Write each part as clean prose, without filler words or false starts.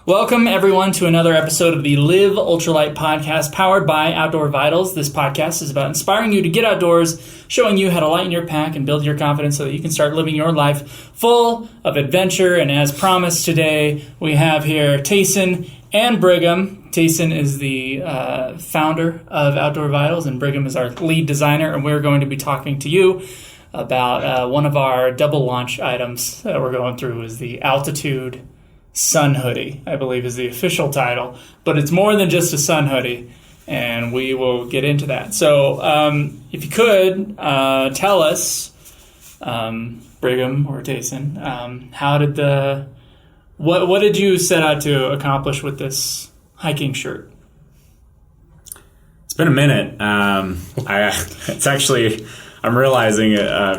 Welcome, everyone, to another episode of the Live Ultralight Podcast, powered by Outdoor Vitals. This podcast is about inspiring you to get outdoors, showing you how to lighten your pack and build your confidence so that you can start living your life full of adventure. And as promised today, we have here Tayson and Brigham. Tayson is the founder of Outdoor Vitals, and Brigham is our lead designer, and we're going to be talking to you about one of our double launch items that we're going through is the Altitude Sun Hoodie, I believe is the official title, but it's more than just a sun hoodie, and we will get into that. So if you could tell us, Brigham or Tayson, what did you set out to accomplish with this hiking shirt? It's been a minute. I'm realizing,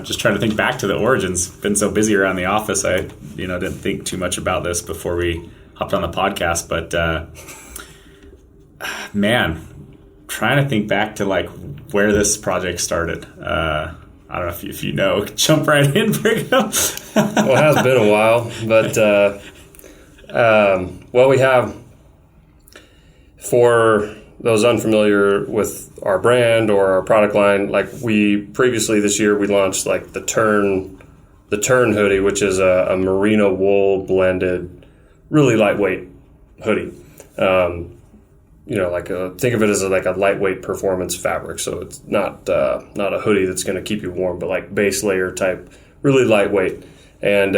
just trying to think back to the origins. Been so busy around the office, I didn't think too much about this before we hopped on the podcast. But trying to think back to like where this project started. I don't know if you know. Jump right in, Brigham. Well, it has been a while, but we have, for those unfamiliar with our brand or our product line, like we previously this year we launched like the Turn hoodie, which is a merino wool blended, really lightweight hoodie. Think of it as like a lightweight performance fabric. So it's not a hoodie that's going to keep you warm, but like base layer type, really lightweight. And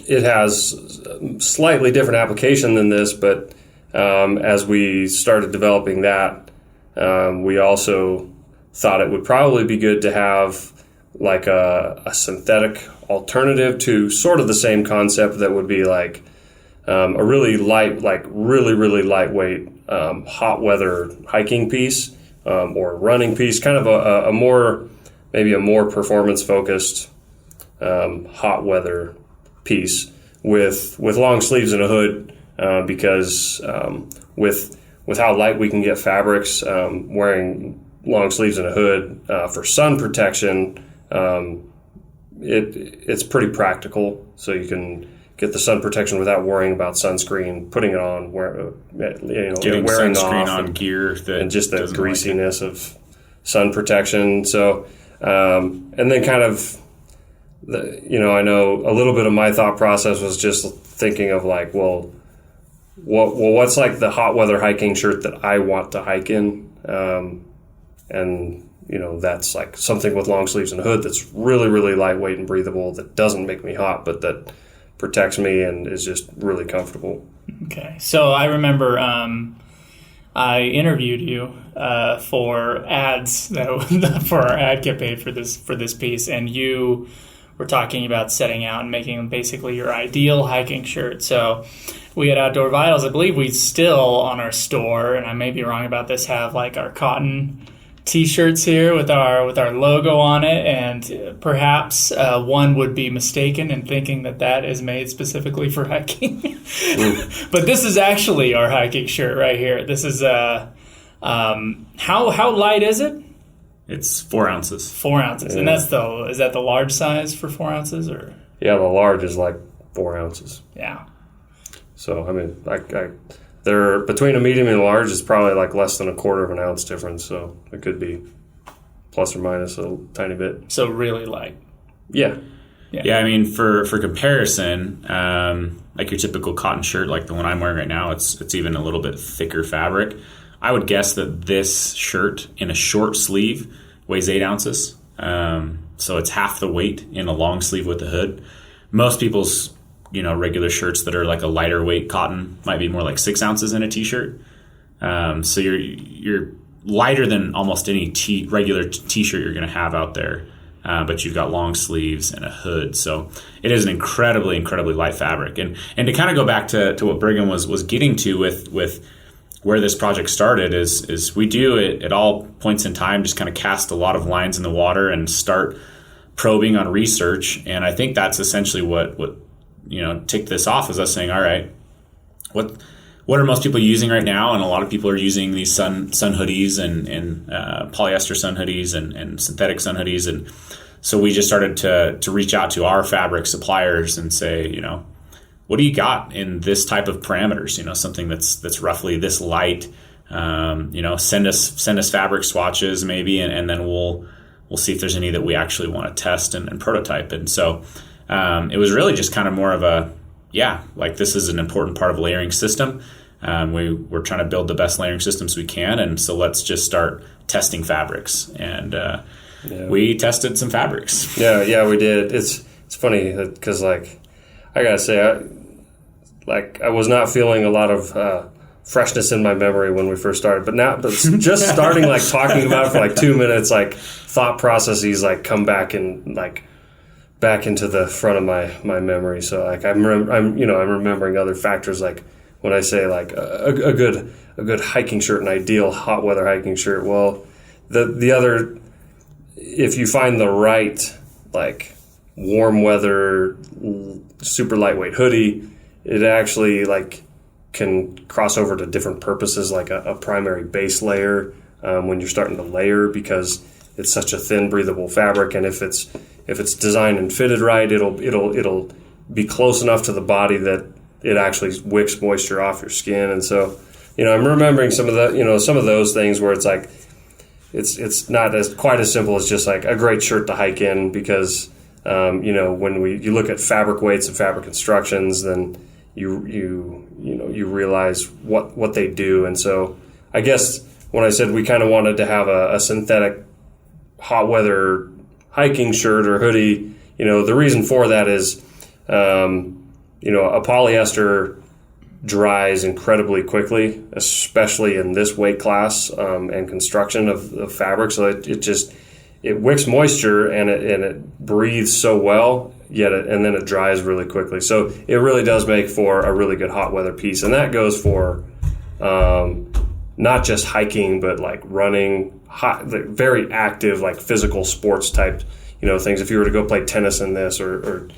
it has slightly different application than this, but as we started developing that, we also thought it would probably be good to have like a synthetic alternative to sort of the same concept that would be like a really light, like really lightweight hot weather hiking piece or running piece, kind of a more performance focused hot weather piece with long sleeves and a hood. Because with how light we can get fabrics, wearing long sleeves and a hood for sun protection, it's pretty practical. So you can get the sun protection without worrying about sunscreen, putting it on, getting wearing sunscreen off, on gear and just the greasiness of sun protection. So and then kind of I know a little bit of my thought process was just thinking of like, what's like the hot weather hiking shirt that I want to hike in? And that's like something with long sleeves and a hood that's really, really lightweight and breathable, that doesn't make me hot, but that protects me and is just really comfortable. Okay. So I remember I interviewed you for ads for our ad campaign for this piece, and you were talking about setting out and making basically your ideal hiking shirt. So we at Outdoor Vitals, I believe we still on our store, and I may be wrong about this, have like our cotton t-shirts here with our logo on it, and perhaps one would be mistaken in thinking that is made specifically for hiking. But this is actually our hiking shirt right here. This is how light is it? It's 4 ounces. 4 ounces. Yeah. And is that the large size for 4 ounces, or? Yeah, the large is like 4 ounces. Yeah. So, I mean, they're between a medium and a large is probably like less than a quarter of an ounce difference. So it could be plus or minus a tiny bit. So really light. Yeah. Yeah, I mean, for comparison, like your typical cotton shirt, like the one I'm wearing right now, it's even a little bit thicker fabric. I would guess that this shirt in a short sleeve weighs 8 ounces. So it's half the weight in a long sleeve with the hood. Most people's, regular shirts that are like a lighter weight cotton might be more like 6 ounces in a t-shirt. So you're lighter than almost any regular t-shirt you're going to have out there. But you've got long sleeves and a hood. So it is an incredibly, incredibly light fabric. And to kind of go back to what Brigham was getting to with where this project started is we do it at all points in time, just kind of cast a lot of lines in the water and start probing on research. And I think that's essentially what ticked this off, is us saying, all right, what are most people using right now? And a lot of people are using these sun hoodies and polyester sun hoodies and synthetic sun hoodies. And so we just started to reach out to our fabric suppliers and say, what do you got in this type of parameters? Something that's roughly this light. Send us fabric swatches maybe, and then we'll see if there's any that we actually want to test and prototype. And so it was really just kind of more of a, this is an important part of a layering system. We're trying to build the best layering systems we can, and so let's just start testing fabrics. And we tested some fabrics. Yeah, we did. It's funny because I gotta say, I was not feeling a lot of freshness in my memory when we first started, but just starting talking about it for 2 minutes, thought processes come back and back into the front of my memory. So I'm remembering other factors, when I say a good hiking shirt, an ideal hot weather hiking shirt. Well, the other, if you find the right warm weather super lightweight hoodie, it actually can cross over to different purposes, like a primary base layer when you're starting to layer, because it's such a thin, breathable fabric. And if it's designed and fitted right, it'll be close enough to the body that it actually wicks moisture off your skin. And so, I'm remembering some of those things where it's not quite as simple as just a great shirt to hike in, because when you look at fabric weights and fabric instructions, then you realize what they do. And so I guess when I said we kind of wanted to have a synthetic hot weather hiking shirt or hoodie, the reason for that is, a polyester dries incredibly quickly, especially in this weight class and construction of fabric. So it wicks moisture and it breathes so well, and then it dries really quickly. So it really does make for a really good hot weather piece, and that goes for not just hiking, but running, very active, physical sports type, things. If you were to go play tennis in this, or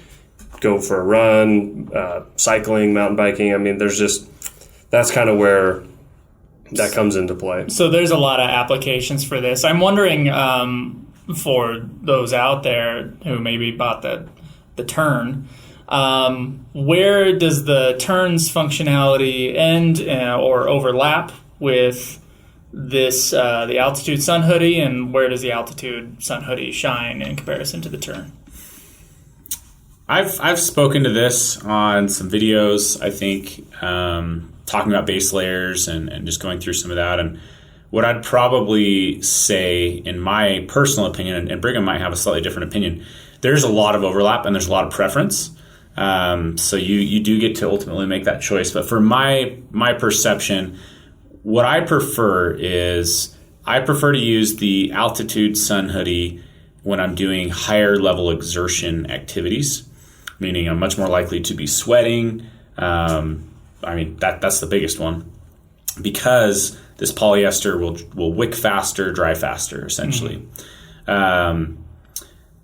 go for a run, cycling, mountain biking, I mean, that's kind of where that comes into play. So there's a lot of applications for this. I'm wondering, for those out there who maybe bought the Turn, where does the Turn's functionality end or overlap with this the Altitude Sun Hoodie, and where does the Altitude Sun Hoodie shine in comparison to the Turn? I've spoken to this on some videos, I think, talking about base layers and just going through some of that. And what I'd probably say, in my personal opinion, and Brigham might have a slightly different opinion, there's a lot of overlap and there's a lot of preference. So you do get to ultimately make that choice. But for my perception, what I prefer to use the Altitude Sun Hoodie when I'm doing higher level exertion activities, meaning I'm much more likely to be sweating. That's the biggest one, because this polyester will wick faster, dry faster, essentially. Mm-hmm.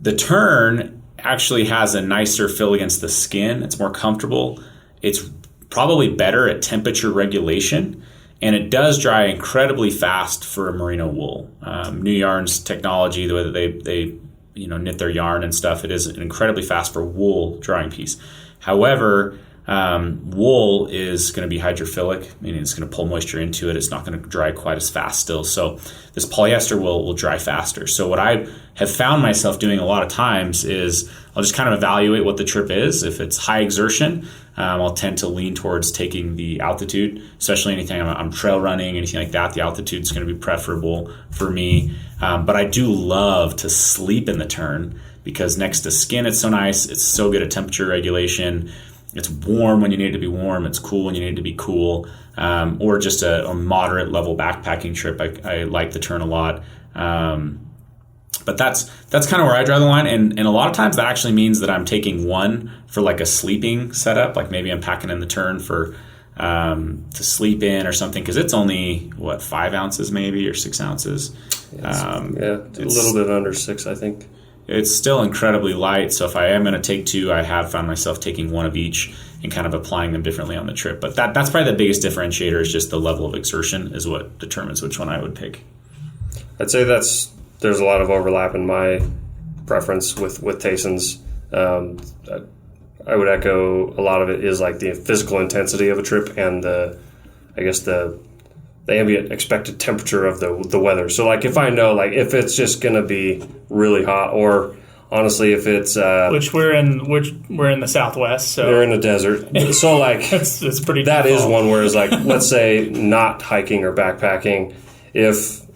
The Turn actually has a nicer feel against the skin. It's more comfortable. It's probably better at temperature regulation, and it does dry incredibly fast for a merino wool. New Yarn's technology, the way that they knit their yarn and stuff, it is incredibly fast for wool drying piece. However, wool is going to be hydrophilic, meaning it's going to pull moisture into it. It's not going to dry quite as fast still. So this polyester will dry faster. So what I have found myself doing a lot of times is I'll just kind of evaluate what the trip is. If it's high exertion, I'll tend to lean towards taking the Altitude, especially anything I'm trail running, anything like that. The Altitude is going to be preferable for me. But I do love to sleep in the Turn, because next to skin, it's so nice. It's so good at temperature regulation. It's warm when you need it to be warm. It's cool when you need it to be cool. Or just a moderate level backpacking trip. I like the Turn a lot. But that's kind of where I draw the line. And a lot of times that actually means that I'm taking one for a sleeping setup. Like maybe I'm packing in the Turn for to sleep in or something, because it's only 5 ounces maybe, or 6 ounces. It's a little bit under 6, I think. It's still incredibly light, so if I am going to take two, I have found myself taking one of each and kind of applying them differently on the trip. But that's probably the biggest differentiator, is just the level of exertion is what determines which one I would pick. I'd say there's a lot of overlap in my preference with Tayson's. I would echo a lot of it is like the physical intensity of a trip and the ambient expected temperature of the weather. So like if I know like if it's just going to be really hot, or honestly if it's which we're in the Southwest, so they're in the desert. So like it's pretty. That difficult. is one where it's like, let's say not hiking or backpacking. If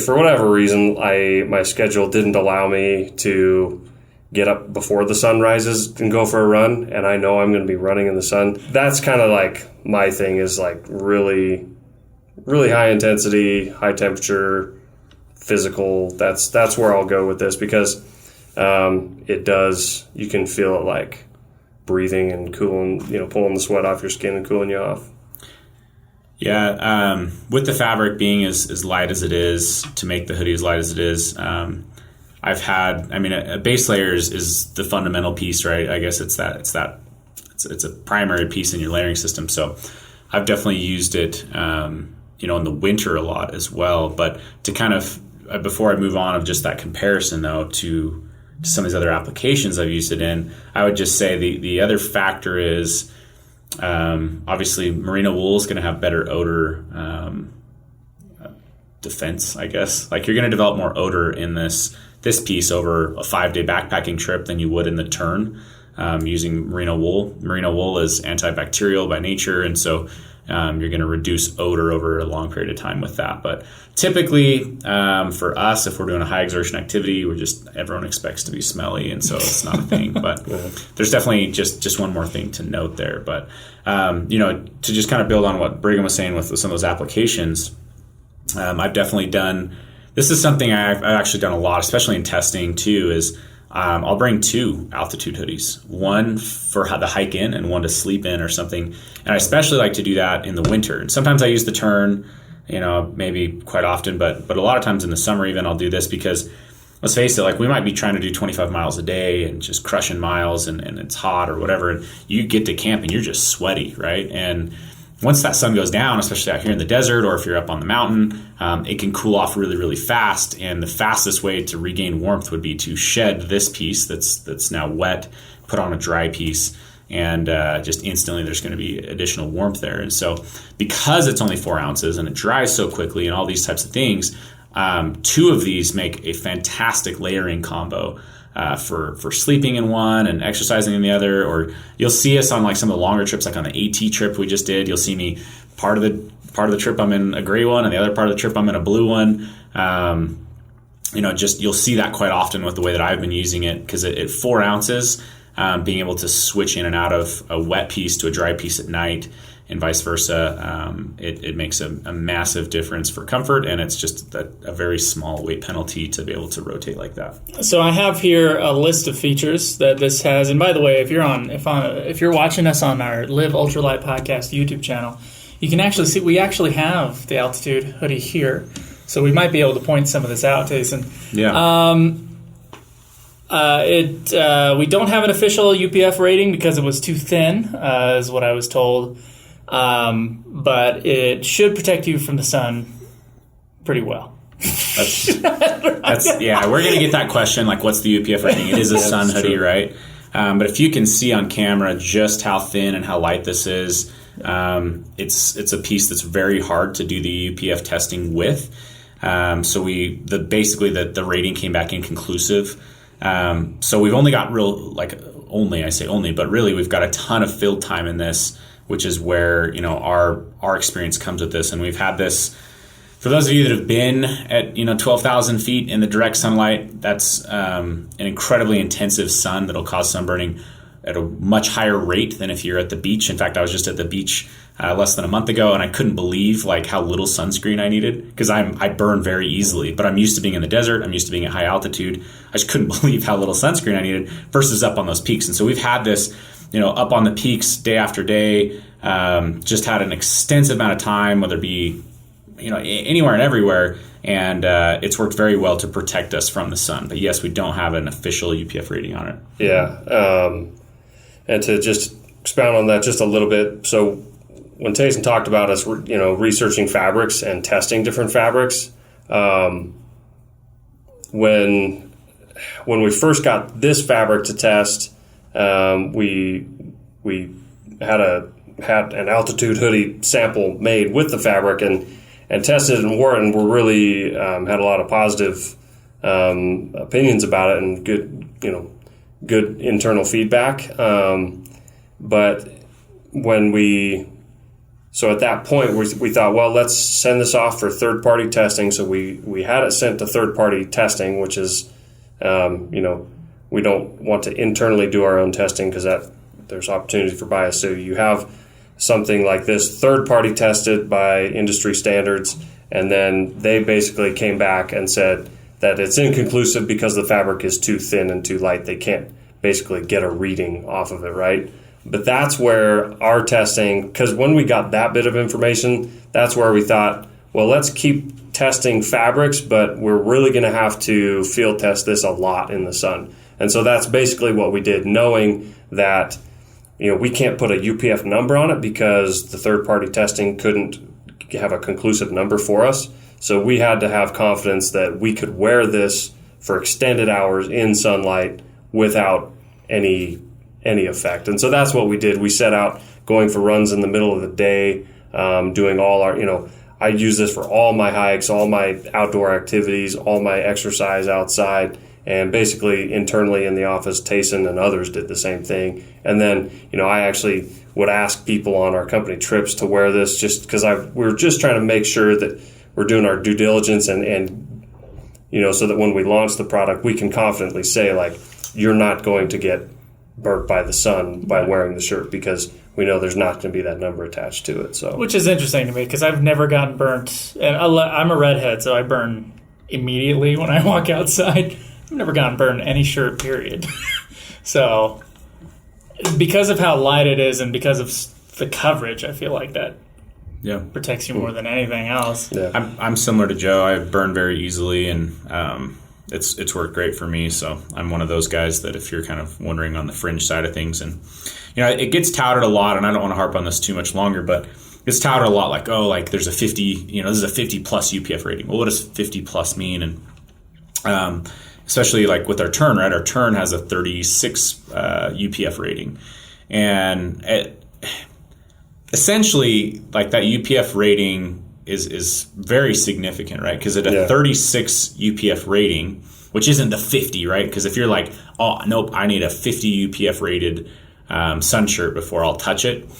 for whatever reason my schedule didn't allow me to get up before the sun rises and go for a run, and I know I'm going to be running in the sun, that's kind of like my thing, is like really, really high intensity, high temperature, physical. That's where I'll go with this, because you can feel it like breathing and cooling, pulling the sweat off your skin and cooling you off. Yeah, with the fabric being as light as it is, to make the hoodie as light as it is, a base layer is the fundamental piece, right? I guess it's a primary piece in your layering system. So I've definitely used it, in the winter a lot as well. But to kind of, before I move on of just that comparison though to some of these other applications I've used it in, I would just say the other factor is, obviously merino wool is going to have better odor defense, I guess. Like you're going to develop more odor in this piece over a 5-day backpacking trip than you would in the turn, using merino wool. Merino wool is antibacterial by nature, and so you're going to reduce odor over a long period of time with that. But typically, for us, if we're doing a high exertion activity, everyone expects to be smelly, and so it's not a thing. But there's definitely just one more thing to note there. But to just kind of build on what Brigham was saying with some of those applications, I've definitely done. This is something I've actually done a lot, especially in testing too, is I'll bring 2 altitude hoodies, one for the hike in and one to sleep in or something. And I especially like to do that in the winter. And sometimes I use the turn, maybe quite often, but a lot of times in the summer even I'll do this, because let's face it, like we might be trying to do 25 miles a day and just crushing miles and it's hot or whatever. And you get to camp and you're just sweaty, right? And once that sun goes down, especially out here in the desert or if you're up on the mountain, it can cool off really, really fast. And the fastest way to regain warmth would be to shed this piece that's now wet, put on a dry piece, and just instantly there's going to be additional warmth there. And so because it's only 4 ounces and it dries so quickly and all these types of things, 2 of these make a fantastic layering combo. For sleeping in one and exercising in the other. Or you'll see us on like some of the longer trips, like on the AT trip we just did. You'll see me part of the trip I'm in a gray one, and the other part of the trip I'm in a blue one. You'll see that quite often with the way that I've been using it, because at 4 ounces, being able to switch in and out of a wet piece to a dry piece at night, and vice versa, it makes a massive difference for comfort, and it's just a very small weight penalty to be able to rotate like that. So I have here a list of features that this has, and by the way, if you're watching us on our Live Ultralight Podcast YouTube channel, you can actually see we actually have the Altitude hoodie here, so we might be able to point some of this out, Tayson. Yeah. We don't have an official UPF rating because it was too thin, is what I was told. But it should protect you from the sun pretty well. That's we're going to get that question, like what's the UPF rating? It is a sun hoodie, right? But if you can see on camera just how thin and how light this is, it's a piece that's very hard to do the UPF testing with. So the rating came back inconclusive. So we've only got but really we've got a ton of field time in this, which is where our experience comes with this. And we've had this, for those of you that have been at 12,000 feet in the direct sunlight, that's an incredibly intensive sun that'll cause sunburning at a much higher rate than if you're at the beach. In fact, I was just at the beach less than a month ago, and I couldn't believe like how little sunscreen I needed, because I burn very easily, but I'm used to being in the desert, I'm used to being at high altitude. I just couldn't believe how little sunscreen I needed versus up on those peaks. And so we've had this up on the peaks day after day, just had an extensive amount of time, whether it be, anywhere and everywhere. And it's worked very well to protect us from the sun. But yes, we don't have an official UPF rating on it. Yeah. And to just expound on that just a little bit. So when Tayson talked about us, researching fabrics and testing different fabrics, when we first got this fabric to test, we had an Altitude hoodie sample made with the fabric and tested it and wore it, and we really had a lot of positive opinions about it and good internal feedback. But so at that point we thought, well, let's send this off for third-party testing. So we had it sent to third-party testing, which is, we don't want to internally do our own testing because there's opportunity for bias. So you have something like this third-party tested by industry standards, and then they basically came back and said that it's inconclusive because the fabric is too thin and too light. They can't basically get a reading off of it, right? But that's where our testing, because when we got that bit of information, that's where we thought, well, let's keep testing fabrics, but we're really going to have to field test this a lot in the sun. And so that's basically what we did, knowing that we can't put a UPF number on it because the third-party testing couldn't have a conclusive number for us. So we had to have confidence that we could wear this for extended hours in sunlight without any effect. And so that's what we did. We set out going for runs in the middle of the day, doing all our, I use this for all my hikes, all my outdoor activities, all my exercise outside. And basically internally in the office, Tayson and others did the same thing. And then, I actually would ask people on our company trips to wear this just because we're just trying to make sure that we're doing our due diligence and so that when we launch the product, we can confidently say, like, you're not going to get burnt by the sun by wearing the shirt because we know there's not going to be that number attached to it. So, which is interesting to me because I've never gotten burnt. And I'm a redhead, so I burn immediately when I walk outside. I've never gotten burned in any shirt, period. So, because of how light it is and because of the coverage, I feel like that protects you more than anything else. Yeah. I'm similar to Joe. I burn very easily, and it's worked great for me. So I'm one of those guys that if you're kind of wondering on the fringe side of things, and it gets touted a lot, and I don't want to harp on this too much longer, but it's touted a lot like, there's a 50, this is a 50 plus UPF rating. Well, what does 50 plus mean? And especially like with our turn, right? Our turn has a 36 UPF rating. And essentially, like that UPF rating is very significant, right? Because at a 36 UPF rating, which isn't the 50, right? Because if you're like, oh, nope, I need a 50 UPF rated sun shirt before I'll touch it.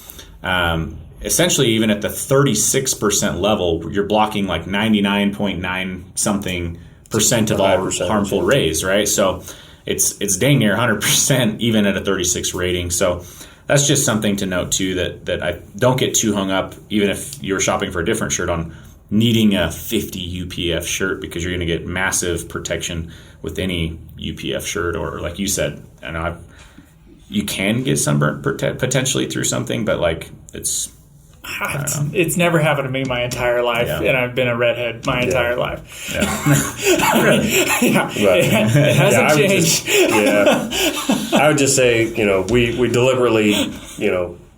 Essentially, even at the 36% level, you're blocking like 99.9 something % of all harmful rays, right? So it's dang near 100% even at a 36 rating. So that's just something to note too, that I don't get too hung up, even if you're shopping for a different shirt, on needing a 50 UPF shirt, because you're going to get massive protection with any UPF shirt. Or like you said, you can get sunburn potentially through something, but like it's never happened to me my entire life, and I've been a redhead my entire life. Yeah. It hasn't changed. I would just say, we deliberately,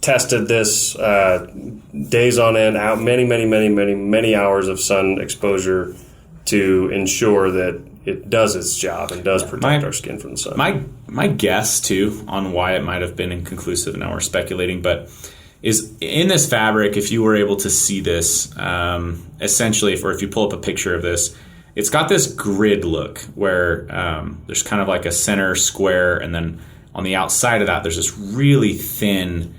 tested this days on end, out many hours of sun exposure to ensure that it does its job and does protect our skin from the sun. My guess too on why it might have been inconclusive, and now we're speculating, but is in this fabric, if you were able to see this, essentially, if you pull up a picture of this, it's got this grid look where there's kind of like a center square, and then on the outside of that, there's this really thin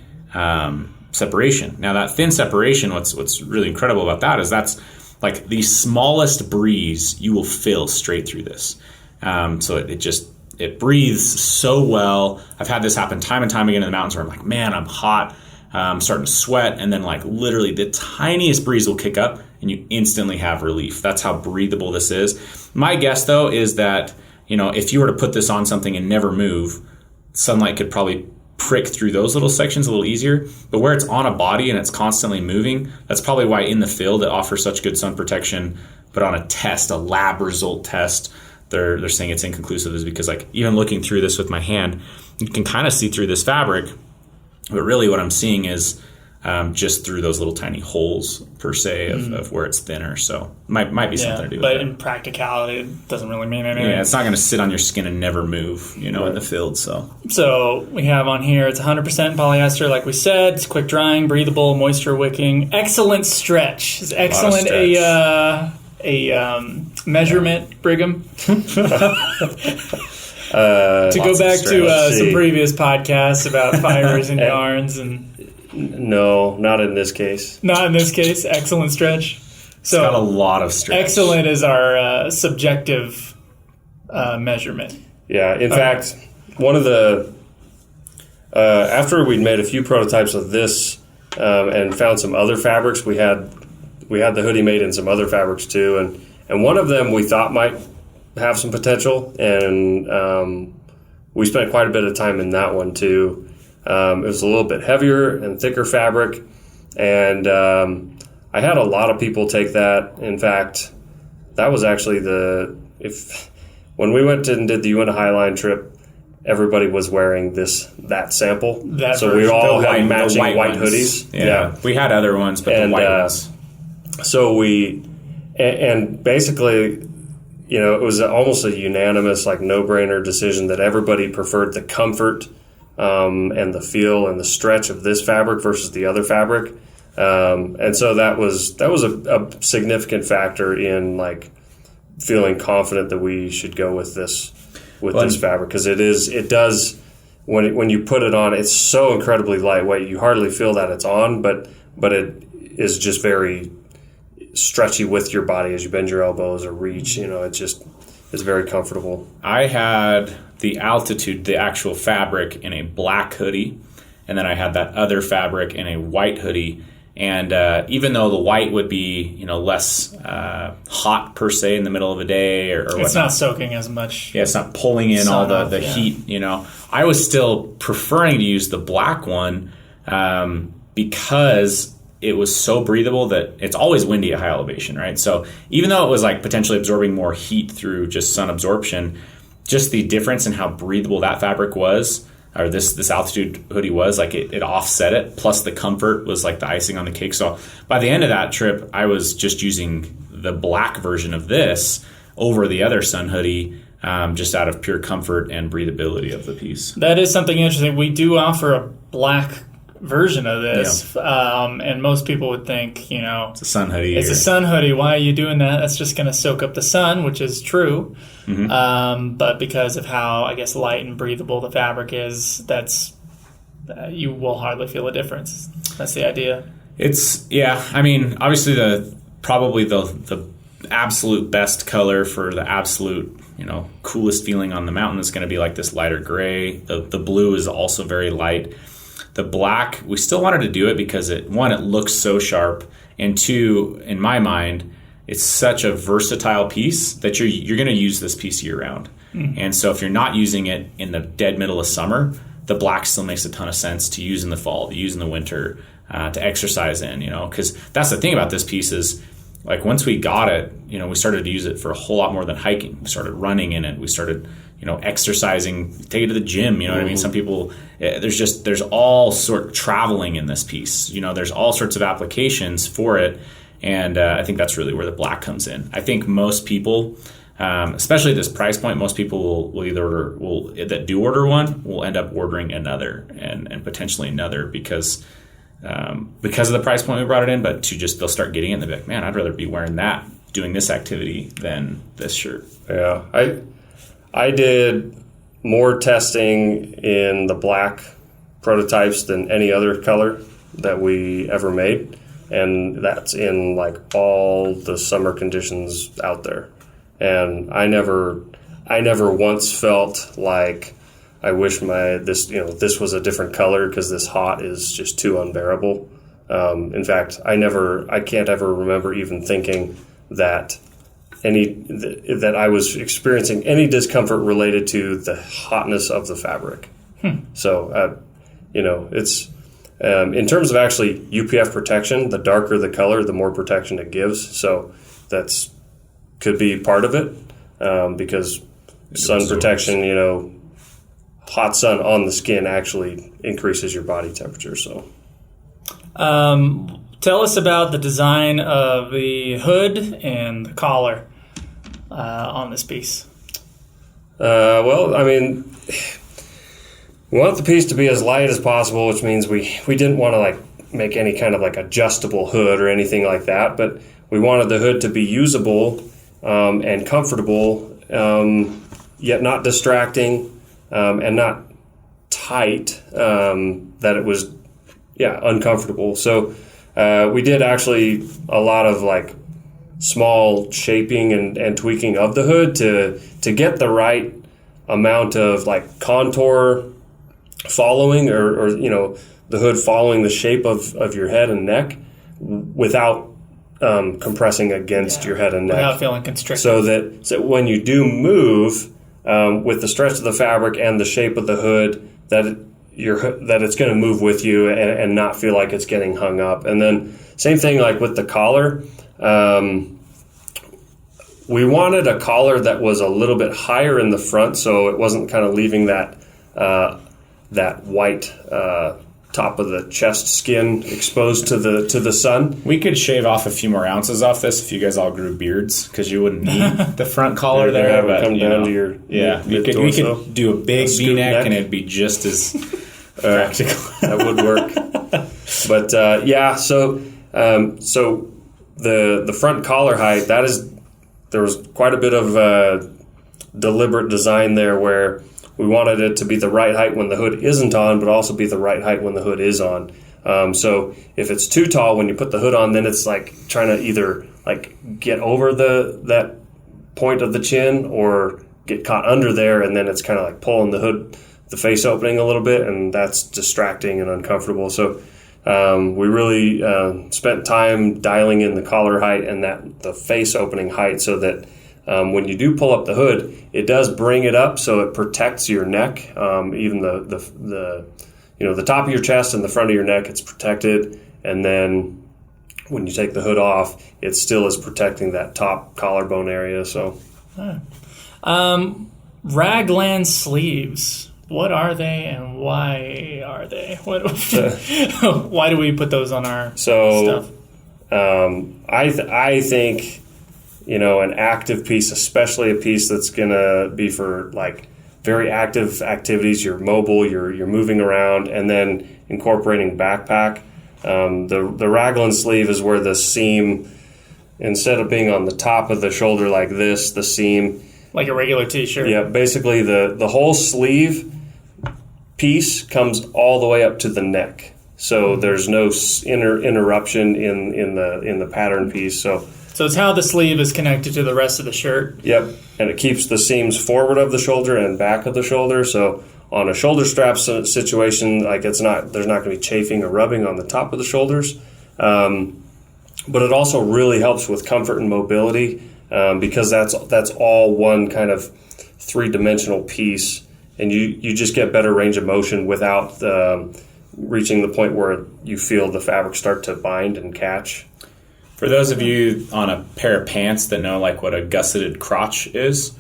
separation. Now, that thin separation, what's really incredible about that is that's like the smallest breeze you will feel straight through this. So it breathes so well. I've had this happen time and time again in the mountains where I'm like, man, I'm hot. I'm starting to sweat, and then like literally the tiniest breeze will kick up and you instantly have relief. That's how breathable this is. My guess though is that, if you were to put this on something and never move, sunlight could probably prick through those little sections a little easier. But where it's on a body and it's constantly moving, that's probably why in the field it offers such good sun protection. But on a lab result test, they're saying it's inconclusive, is because like even looking through this with my hand, you can kind of see through this fabric. But really what I'm seeing is just through those little tiny holes per se of where it's thinner. So might be something to do with but it. in practicality, it doesn't really mean anything. Yeah, it's not going to sit on your skin and never move, in the field. So we have on here, it's 100% polyester, like we said. It's quick drying, breathable, moisture wicking, excellent stretch. Is excellent a measurement, Brigham? To go back to some previous podcasts about fibers and yarns and. No, not in this case. Not in this case. Excellent stretch. So it's got a lot of stretch. Excellent is our subjective measurement. Yeah. In fact, one of the after we'd made a few prototypes of this and found some other fabrics, we had the hoodie made in some other fabrics too, and one of them we thought might have some potential, and we spent quite a bit of time in that one too. It was a little bit heavier and thicker fabric, and I had a lot of people take that. In fact, that was actually when we went and did the Uinta Highline trip, everybody was wearing that sample. So we all had matching white hoodies. Yeah. We had other ones, but the white ones. So and basically, it was almost a unanimous, no-brainer decision that everybody preferred the comfort and the feel and the stretch of this fabric versus the other fabric, and so that was a significant factor in feeling confident that we should go with this fabric, because it does when you put it on, it's so incredibly lightweight, you hardly feel that it's on, but it is just very stretchy with your body as you bend your elbows or reach. It's very comfortable. I had the Altitude, the actual fabric, in a black hoodie, and then I had that other fabric in a white hoodie. And even though the white would be, less hot per se in the middle of the day or whatnot, it's not soaking as much. Yeah, it's not pulling in all the heat. I was still preferring to use the black one because it was so breathable that it's always windy at high elevation, right? So even though it was potentially absorbing more heat through just sun absorption, just the difference in how breathable that fabric was, or this Altitude hoodie was, it offset it, plus the comfort was the icing on the cake. So by the end of that trip, I was just using the black version of this over the other Sun hoodie, just out of pure comfort and breathability of the piece. That is something interesting. We do offer a black version of this, and most people would think, it's a Sun hoodie. It's a Sun hoodie. Why are you doing that? That's just going to soak up the sun, which is true. Mm-hmm. But because of how, I guess, light and breathable the fabric is, you will hardly feel a difference. That's the idea. Obviously probably the absolute best color for the absolute, coolest feeling on the mountain is going to be this lighter gray. The blue is also very light. The black, we still wanted to do it because it looks so sharp, and two, in my mind, it's such a versatile piece that you're going to use this piece year round. And so if you're not using it in the dead middle of summer, the black still makes a ton of sense to use in the fall, to use in the winter, to exercise in, because that's the thing about this piece is, once we got it, we started to use it for a whole lot more than hiking. We started running in it. We started, exercising, take it to the gym. You know what I mean? Some people, there's all sort of traveling in this piece. There's all sorts of applications for it. And I think that's really where the black comes in. I think most people, especially at this price point, most people will either that do order one will end up ordering another and potentially another because of the price point we brought it in, but they'll start getting it and they'll be like, man, I'd rather be wearing that, doing this activity than this shirt. Yeah. I did more testing in the black prototypes than any other color that we ever made. And that's in all the summer conditions out there. And I never once felt like I wish this was a different color because this hot is just too unbearable. In fact, I can't ever remember even thinking that that I was experiencing any discomfort related to the hotness of the fabric. So, it's in terms of actually UPF protection, the darker the color, the more protection it gives. So that's could be part of it because sun protection, hot sun on the skin actually increases your body temperature. So Tell us about the design of the hood and the collar on this piece. Well, I mean, we want the piece to be as light as possible, which means we didn't want to like make any kind of like adjustable hood or anything like that, but we wanted the hood to be usable and comfortable, yet not distracting and not tight, that it was uncomfortable. So we did actually a lot of like small shaping and tweaking of the hood to get the right amount of like contour following or the hood following the shape of your head and neck without compressing against your head and neck. Without feeling constricted. So that when you do move with the stretch of the fabric and the shape of the hood, that it's going to move with you and not feel like it's getting hung up. And then same thing like with the collar. We wanted a collar that was a little bit higher in the front, so it wasn't kind of leaving that white top of the chest skin exposed to the sun. We could shave off a few more ounces off this if you guys all grew beards, because you wouldn't need the front collar there. But come down to your we could do a big V-neck and it'd be just as practical. That would work. But so the front collar height, there was quite a bit of deliberate design there where we wanted it to be the right height when the hood isn't on, but also be the right height when the hood is on. So if it's too tall when you put the hood on, then it's like trying to either like get over that point of the chin or get caught under there, and then it's kind of like pulling the hood, the face opening a little bit, and that's distracting and uncomfortable. So we really spent time dialing in the collar height and the face opening height so that when you do pull up the hood, it does bring it up so it protects your neck. Even the top of your chest and the front of your neck, it's protected. And then when you take the hood off, it still is protecting that top collarbone area. So, Ragland Sleeves. What are they and why are they? Why do we put those on our stuff? I think, an active piece, especially a piece that's going to be for like very active activities, you're mobile, you're moving around, and then incorporating backpack. The Ragland sleeve is where the seam, instead of being on the top of the shoulder like this, the seam, like a regular t-shirt. Yeah, basically the whole sleeve piece comes all the way up to the neck. So there's no interruption in the pattern piece. So it's how the sleeve is connected to the rest of the shirt. Yep, and it keeps the seams forward of the shoulder and back of the shoulder. So on a shoulder strap situation, like there's not going to be chafing or rubbing on the top of the shoulders. But it also really helps with comfort and mobility because that's all one kind of three-dimensional piece, and you just get better range of motion without reaching the point where you feel the fabric start to bind and catch. For those of you on a pair of pants that know like what a gusseted crotch is,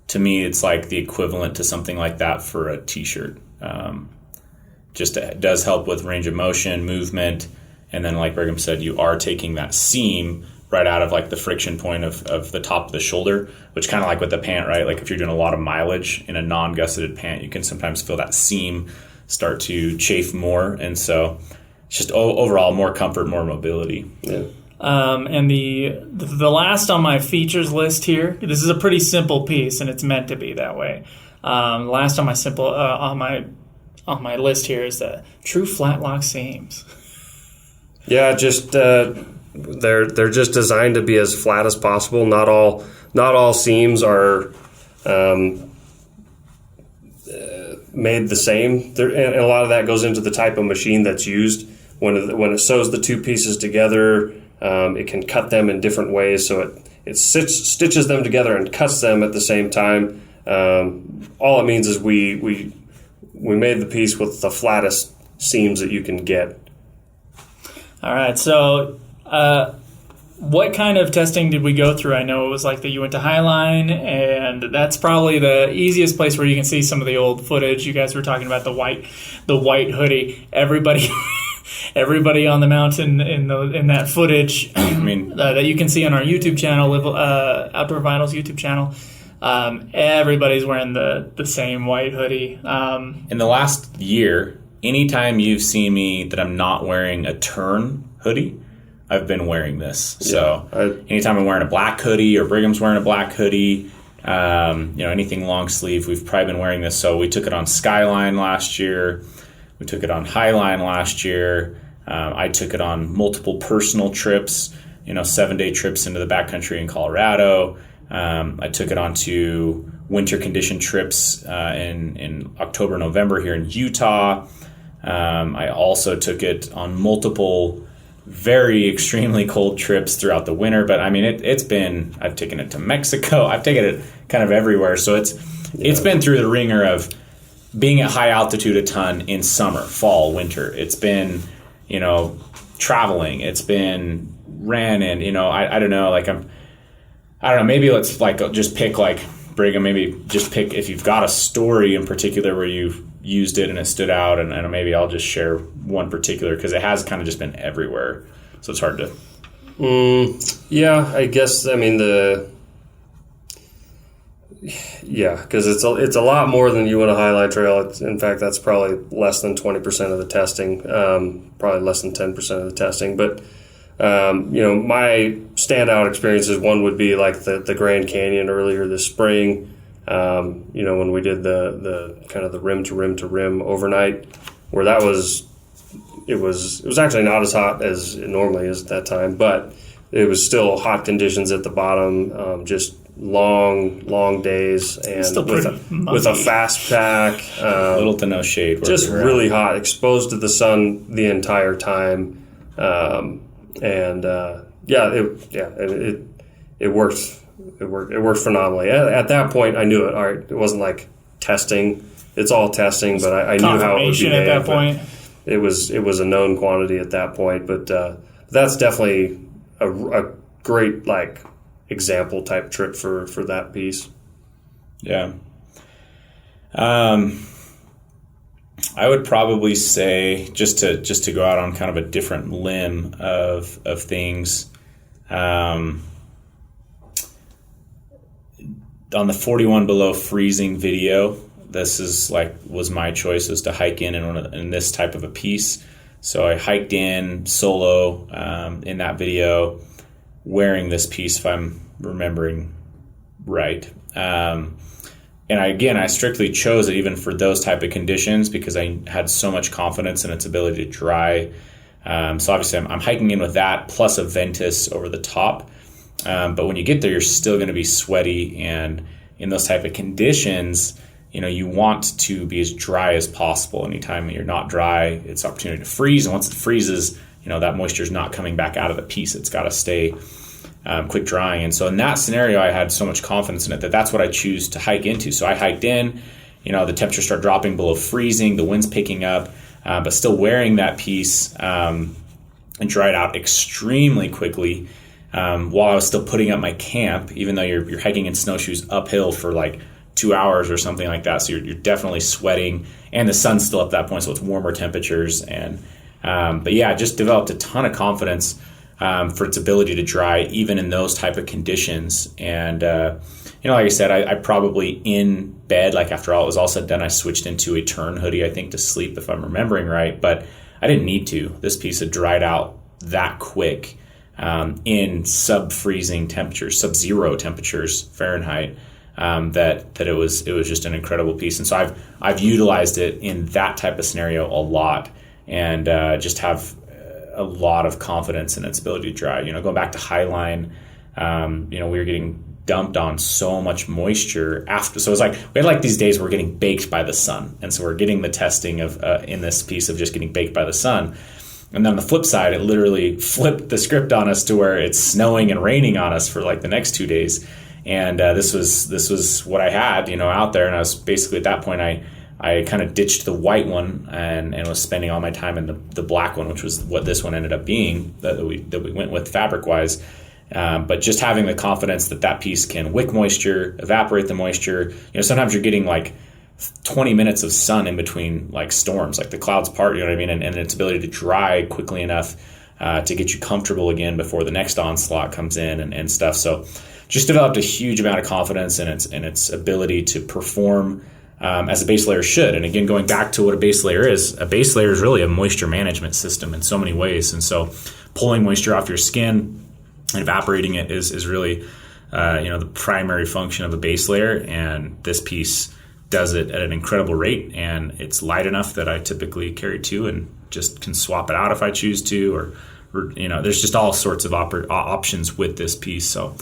to me it's like the equivalent to something like that for a t-shirt. It does help with range of motion, movement, and then like Brigham said, you are taking that seam right out of like the friction point of the top of the shoulder, which kind of like with the pant, right? Like if you're doing a lot of mileage in a non-gusseted pant, you can sometimes feel that seam start to chafe more, and so it's just overall more comfort, more mobility. Yeah. And the last on my features list here, this is a pretty simple piece, and it's meant to be that way. Last on my on my list here is the true flat lock seams. Yeah, just they're just designed to be as flat as possible. Not all seams are made the same. And a lot of that goes into the type of machine that's used. When it sews the two pieces together, it can cut them in different ways. So it stitches them together and cuts them at the same time. All it means is we made the piece with the flattest seams that you can get. All right, so what kind of testing did we go through? I know it was like that you went to Highline, and that's probably the easiest place where you can see some of the old footage. You guys were talking about the white hoodie. Everybody everybody on the mountain in that footage that you can see on our YouTube channel, Outdoor Vitals YouTube channel. Everybody's wearing the same white hoodie. In the last year, anytime you've seen me that I'm not wearing a turn hoodie, I've been wearing this. So anytime I'm wearing a black hoodie or Brigham's wearing a black hoodie, anything long sleeve, we've probably been wearing this. So we took it on Skyline last year. We took it on Highline last year. I took it on multiple personal trips, 7-day trips into the backcountry in Colorado. I took it onto winter condition trips in October, November here in Utah. I also took it on multiple very extremely cold trips throughout the winter, but I mean I've taken it to Mexico, I've taken it kind of everywhere, so it's been through the ringer of being at high altitude a ton in summer, fall, winter. It's been traveling, it's been ran, and I don't know, like I don't know, maybe let's just pick Brigham, maybe just pick if you've got a story in particular where you've used it and it stood out, and maybe I'll just share one particular because it has kind of just been everywhere, so it's hard to. I guess because it's a lot more than you want a highlight trail. In fact, that's probably less than 20% of the testing, probably less than 10% of the testing. But my standout experiences, one would be like the Grand Canyon earlier this spring. When we did the kind of the rim to rim to rim overnight, where it was actually not as hot as it normally is at that time, but it was still hot conditions at the bottom, just long days, and with a fast pack, little to no shade, just really hot, exposed to the sun the entire time, it worked. It worked phenomenally. At that point, I knew it. All right, it wasn't like testing. It's all testing, but I knew how it would behave. At that point, it was a known quantity at that point. But that's definitely a great example type trip for that piece. Yeah. I would probably say just to go out on kind of a different limb of things. On the 41 below freezing video, this is was my choice, was to hike in this type of a piece. So I hiked in solo in that video wearing this piece, if I'm remembering right. And I strictly chose it even for those type of conditions because I had so much confidence in its ability to dry. So obviously I'm hiking in with that plus a Ventus over the top. But when you get there, you're still going to be sweaty, and in those type of conditions, you want to be as dry as possible. Anytime that you're not dry, it's an opportunity to freeze, and once it freezes, that moisture is not coming back out of the piece. It's got to stay quick drying. And so in that scenario, I had so much confidence in it that's what I choose to hike into. So I hiked in, the temperatures start dropping below freezing, the wind's picking up, but still wearing that piece and dried out extremely quickly. While I was still putting up my camp, even though you're hiking in snowshoes uphill for 2 hours or something like that, so you're definitely sweating, and the sun's still up at that point, so it's warmer temperatures. And just developed a ton of confidence for its ability to dry even in those type of conditions. And like I said, I probably in bed, after all it was all said and done, I switched into a turn hoodie, I think, to sleep, if I'm remembering right. But I didn't need to. This piece had dried out that quick. In sub-freezing temperatures, sub-zero temperatures Fahrenheit, that it was just an incredible piece. And so I've utilized it in that type of scenario a lot, and just have a lot of confidence in its ability to dry. Going back to Highline, we were getting dumped on so much moisture after. So it was we had these days where we're getting baked by the sun, and so we're getting the testing of in this piece of just getting baked by the sun. And then on the flip side, it literally flipped the script on us to where it's snowing and raining on us for the next 2 days. And this was what I had, out there. And I was basically at that point, I kind of ditched the white one and was spending all my time in the black one, which was what this one ended up being that we went with fabric wise. But just having the confidence that piece can wick moisture, evaporate the moisture. Sometimes you're getting 20 minutes of sun in between like storms, like the clouds part, you know what I mean? And its ability to dry quickly enough to get you comfortable again before the next onslaught comes in and stuff. So just developed a huge amount of confidence in its ability to perform as a base layer should. And again, going back to what a base layer is really a moisture management system in so many ways. And so pulling moisture off your skin and evaporating it is really the primary function of a base layer. And this piece does it at an incredible rate, and it's light enough that I typically carry two and just can swap it out if I choose to, or there's just all sorts of options with this piece. So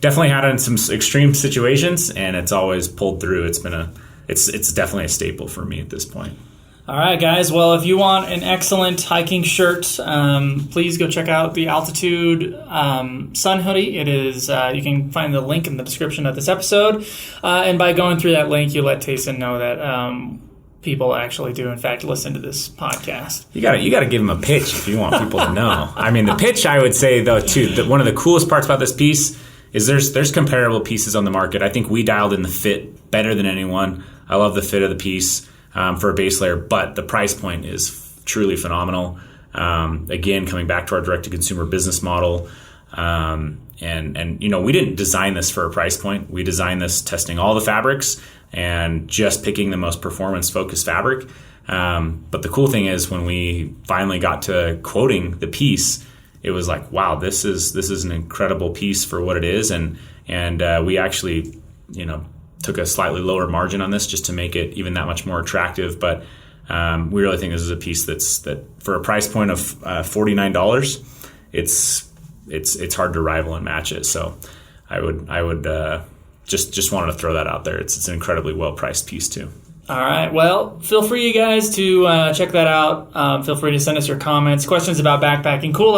definitely had it in some extreme situations, and it's always pulled through. It's definitely a staple for me at this point. All right, guys. Well, if you want an excellent hiking shirt, please go check out the Altitude Sun Hoodie. It is you can find the link in the description of this episode, and by going through that link, you let Tayson know that people actually do, in fact, listen to this podcast. You got to give them a pitch if you want people to know. I mean, the pitch, I would say though too, that one of the coolest parts about this piece is there's comparable pieces on the market. I think we dialed in the fit better than anyone. I love the fit of the piece. For a base layer, but the price point is truly phenomenal. Again, coming back to our direct-to-consumer business model, and we didn't design this for a price point. We designed this testing all the fabrics and just picking the most performance-focused fabric. But the cool thing is when we finally got to quoting the piece, it was like, wow, this is an incredible piece for what it is, and we actually, took a slightly lower margin on this just to make it even that much more attractive. But we really think this is a piece that for a price point of $49, it's hard to rival and match it. So I would just wanted to throw that out there. It's an incredibly well priced piece too. All right. Well, feel free, you guys, to check that out. Feel free to send us your comments, questions about backpacking, cool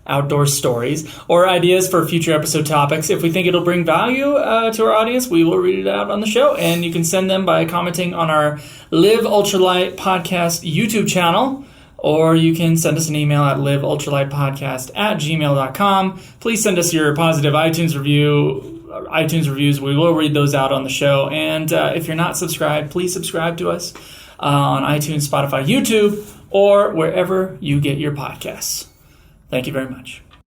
outdoor stories, or ideas for future episode topics. If we think it'll bring value to our audience, we will read it out on the show. And you can send them by commenting on our Live Ultralight Podcast YouTube channel, or you can send us an email at liveultralightpodcast@gmail.com. Please send us your positive iTunes reviews. We will read those out on the show. And if you're not subscribed, please subscribe to us on iTunes, Spotify, YouTube, or wherever you get your podcasts. Thank you very much.